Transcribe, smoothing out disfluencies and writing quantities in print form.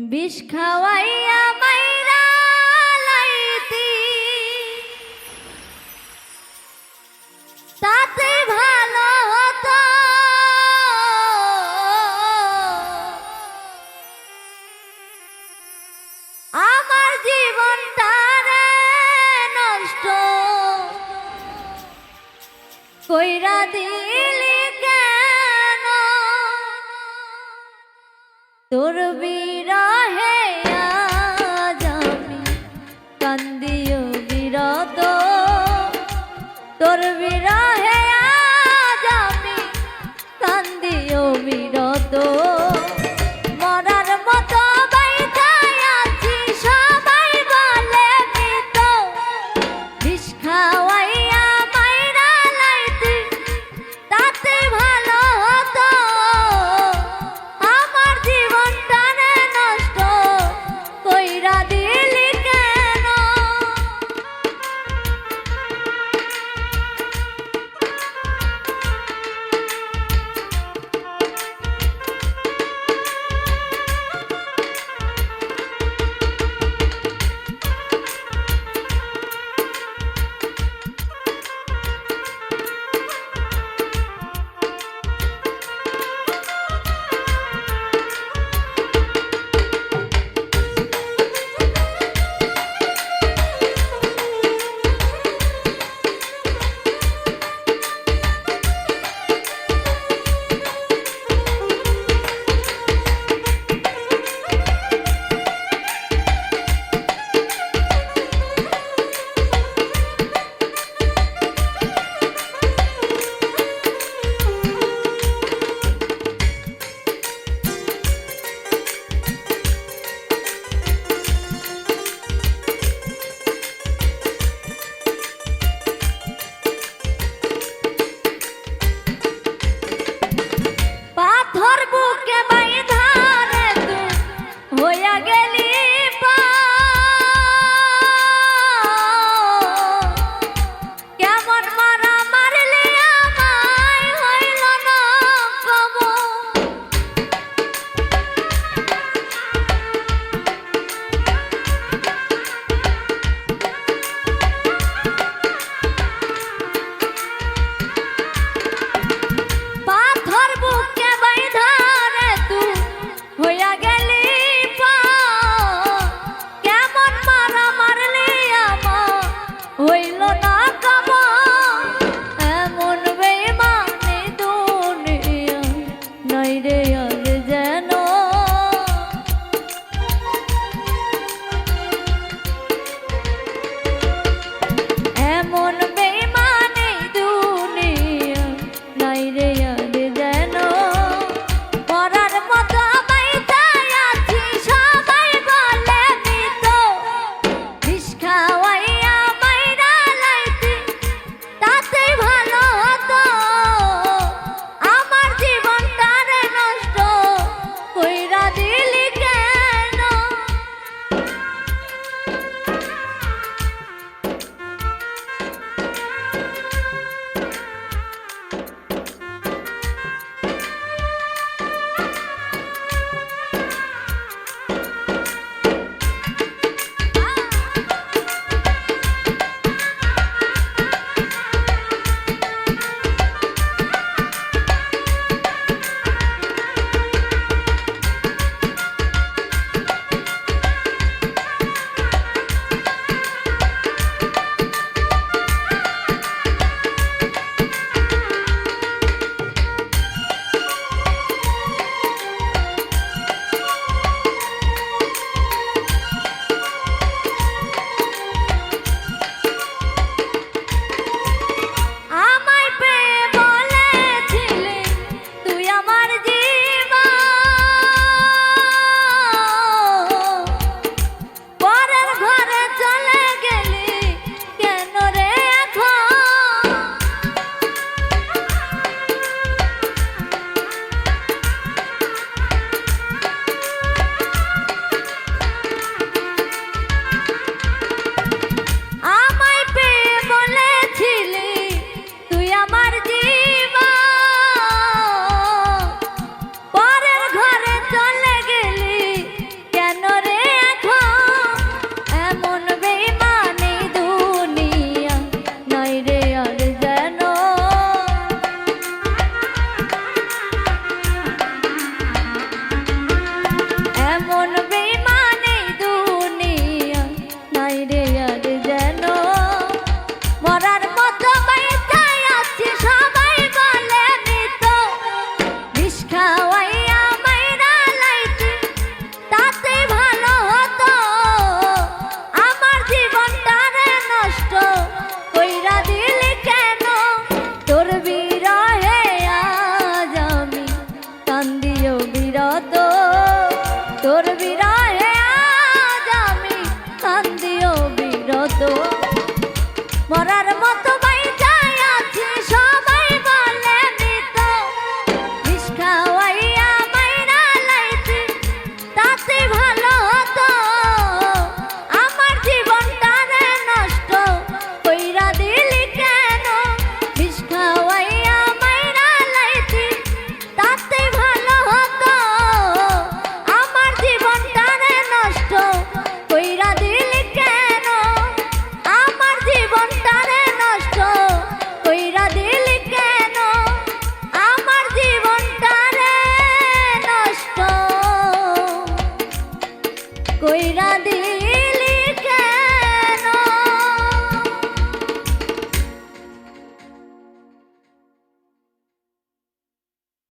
বিষ খাওয়াইয়া মাইরা লাইতি তাতে ভালো হতো। আমার জীবনটা রে নষ্ট কইরা দিলি কেন? তোর বিরহে আজ আমি কান্দিও বিরত, তোর বিরহে আজ আমি কান্দিও বিরত। মরার মতো বাইধাই আছি, সবাই বলে মৃত। বিষ খাওয়াইয়া মাইরা লাইতি তাতে ভালো হতো। আমার জীবনটা রে নষ্ট কইরা দিলি কেন? বিরত তোর বিরহে আজ আমি কান্দিও বিরত মরার মতো বাইচাই আছি সবাই বলে মৃত বিষ খাওয়াইয়া মাইরা লাইছি তাতে ভালো হতো আমার জীবনটারে নষ্ট কইরা দিলি কেন বিষ খাওয়াইয়া মাইরা লাইছি তাতে ভালো হতো আমার জীবনটারে নষ্ট কইরা দিলি কেন আমার জীবনটারে নষ্ট কইরা দিলি কেন আমার জীবনটারে নষ্ট কইরা দিলি